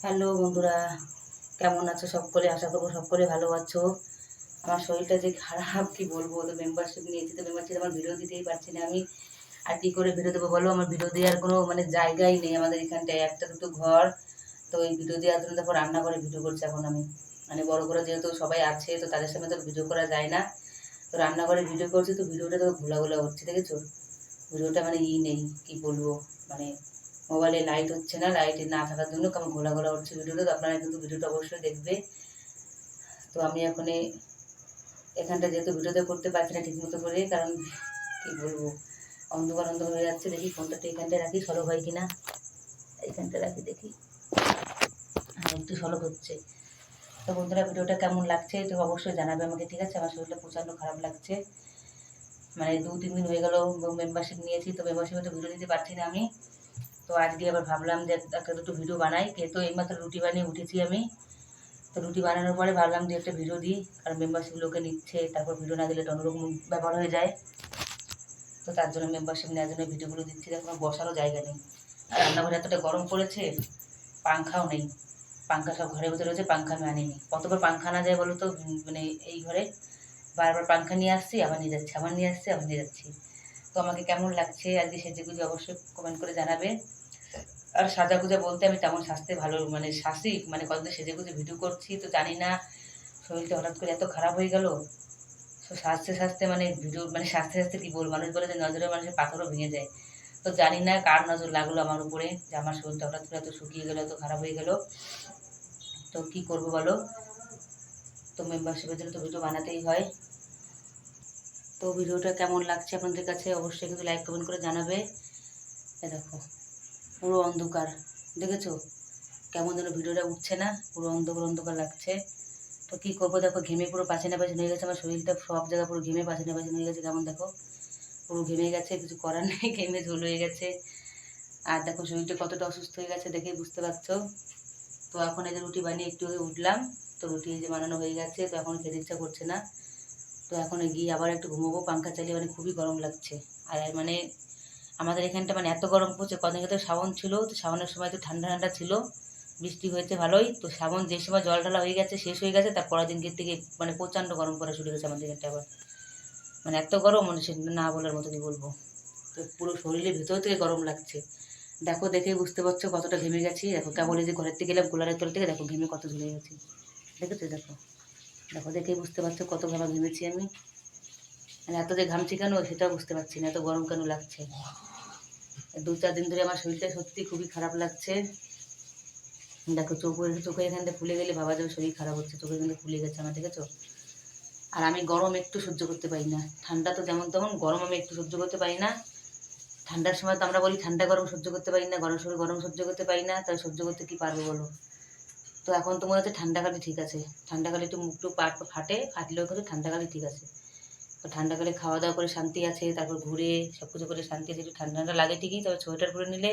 Hello বন্ধুরা, কেমন আছো সকলে? আশা করবো সকলে ভালো আছো। আমার শরীরটা যে খারাপ কি বলবো, তো মেম্বারশিপ নিয়েছি, তো মেম্বারশিপ আমার ভিডিও দিতেই পারছি না আমি। আর কি করে ভিডিও দেবো বলো? আমার ভিডিও দেওয়ার কোনো জায়গাই নেই আমাদের এখানটায়, একটা দুটো ঘর। তো এই ভিডিও দেওয়ার জন্য দেখো রান্না করে ভিডিও করছি এখন আমি। বড় করে যেহেতু সবাই আছে, তো তাদের সামনে তো ভিডিও করা যায় না। তো রান্না করে ভিডিও করছি, তো ভিডিওটা তো ঘোলা ঘোলা হচ্ছে, দেখেছো? ভিডিওটা নেই, কি বলবো, মানে মোবাইলে লাইট হচ্ছে না, লাইট না থাকার জন্য কেমন ঘোলা ঘোলা হচ্ছে ভিডিওটা। তো আপনারা কিন্তু ভিডিওটা অবশ্যই দেখবে। তো আমি এখন এখানটা যেহেতু ভিডিওতে করতে পারছি না ঠিকমতো করে, কারণ কি বলবো, অন্ধকার অন্ধকার হয়ে যাচ্ছে। দেখি ফোনটা তো এখানটায় রাখি, সলভ হয় কিনা। এইখানটা রাখি দেখি। হ্যাঁ, একটু সলভ হচ্ছে। তো বন্ধুরা, ভিডিওটা কেমন লাগছে তো অবশ্যই জানাবে আমাকে, ঠিক আছে? আমার শরীরটা প্রচণ্ড খারাপ লাগছে। 2-3 দিন হয়ে গেল মেম্বারশিপ নিয়েছি, তো মেম্বারশিপে তো ভিডিও দিতে পারছি না আমি। তো আজকে আবার ভাবলাম যে একটা দুটো ভিডিও বানাই, তো এইমাত্র রুটি বানিয়ে উঠেছি আমি। তো রুটি বানানোর পরে ভাবলাম যে একটা ভিডিও দিই, কারণ মেম্বারশিপ লোকে নিচ্ছে, তারপর ভিডিও না দিলে তো অন্যরকম ব্যাপার হয়ে যায়। তো তার জন্য মেম্বারশিপ নেওয়ার জন্য ভিডিওগুলো দিচ্ছি। এখন বসারও জায়গা নেই, আর রান্নাঘরে এতটা গরম পড়েছে, পাংখাও নেই। পাংখা সব ঘরের ভিতরে রয়েছে, পাংখা আমি আনিনি। কতবার পাংখা না যায় বলো তো, এই ঘরে বারবার পাংখা নিয়ে আসছি, আবার নিয়ে যাচ্ছি, আবার নিয়ে আসছি, আবার নিয়ে যাচ্ছি। তো আমাকে কেমন লাগছে আজকে সেজেগুজে অবশ্যই কমেন্ট করে জানাবে। আর সাজাগুজা বলতে আমি তেমন সাজতে ভালো সাজি, কতদিন সেজেগুজে ভিডিও করছি, তো জানি না শরীরটা হঠাৎ করে এত খারাপ হয়ে গেল। তো সাজতে সাজতে ভিডিও সাজতে সাজতে কি বলবো, মানুষ বলে যে নজরে মানুষের পাথরও ভেঙে যায়। তো জানি না কার নজর লাগলো আমার উপরে, যে আমার শরীরটা হঠাৎ করে এত শুকিয়ে গেলো, এত খারাপ হয়ে গেল। তো কি করবো বলো? তো মেম্বারশিপের জন্য তো ভিডিও বানাতেই হয়। তো ভিডিওটা কেমন লাগছে আপনাদের কাছে অবশ্যই কিন্তু লাইক কমেন্ট করে জানাবে। এ দেখো, পুরো অন্ধকার, দেখেছো? কেমন যেন ভিডিওটা উঠছে না, পুরো অন্ধকার অন্ধকার লাগছে। তো কী করবো, দেখো ঘেমে পুরো পাচিনা পাচিনা হয়ে গেছে আমার শরীরটা, সব জায়গা পুরো ঘেমে পাচিনা পাচিনা হয়ে গেছে। কেমন দেখো, পুরো ঘেমে গেছে, কিছু করার নেই, ঘেমে ঝোল হয়ে গেছে। আর দেখো শরীরটা কতটা অসুস্থ হয়ে গেছে, দেখেই বুঝতে পারছো। তো এখন এই যে রুটি বানিয়ে একটু আগে উঠলাম, তো রুটি এই যে বানানো হয়ে গেছে, তো এখন খেতে ইচ্ছা করছে না। তো এখন গিয়ে আবার একটু ঘুমোবো, পাংখা চালিয়ে, খুবই গরম লাগছে। আর আমাদের এখানটা এত গরম পড়ছে, কদিন আগে তো শ্রাবণ ছিল, তো শ্রাবণের সময় তো ঠান্ডা ঠান্ডা ছিল, বৃষ্টি হয়েছে ভালোই। তো শ্রাবণ যে সময় জল ঢালা হয়ে গেছে, শেষ হয়ে গেছে, তার পরের দিনকে থেকে প্রচণ্ড গরম পড়া শুরু হয়েছে আমাদের এখানটা আবার। এত গরম, সে না বলার মতো, কি বলবো। তো পুরো শরীরের ভেতর থেকে গরম লাগছে। দেখো, দেখেই বুঝতে পারছো কতটা ঘেমে গেছি। দেখো কেবল এই যে ঘরের থেকে গেলাম কুলারের তল থেকে, দেখো ঘেমে কত ঝুলে গেছি, দেখেছো? দেখো দেখো, দেখেই বুঝতে পারছো কত ঘামা ঘেমেছি আমি। এত যে ঘামছি কেন সেটাও বুঝতে পারছি না, এত গরম কেন লাগছে। 2-4 দিন ধরে আমার শরীরটা সত্যি খুবই খারাপ লাগছে। দেখো চোখের এখানটা ফুলে গেলে ভাবা যাবে শরীর খারাপ হচ্ছে, চোখের এখানটা ফুলে গেছে আমার, দেখেছো? আর আমি গরম একটু সহ্য করতে পারি না, ঠান্ডা তো যেমন তেমন, গরম আমি একটু সহ্য করতে পারি না। ঠান্ডার সময় তো আমরা বলি ঠান্ডা গরম সহ্য করতে পারি না, গরম সময় গরম সহ্য করতে পারি না, তাই সহ্য করতে কি পারবো বলো? তো এখন তো মনে হচ্ছে ঠান্ডাকালে ঠিক আছে, ঠান্ডাকালে একটু মুখ টুক ফাটলেও কিন্তু ঠান্ডাকালে ঠিক আছে। তো ঠান্ডাকালে খাওয়া দাওয়া করে শান্তি আছে, তারপর ঘুরে সব কিছু করে শান্তি আছে, একটু ঠান্ডা ঠান্ডা লাগে ঠিকই, তবে সোয়েটার পরে নিলে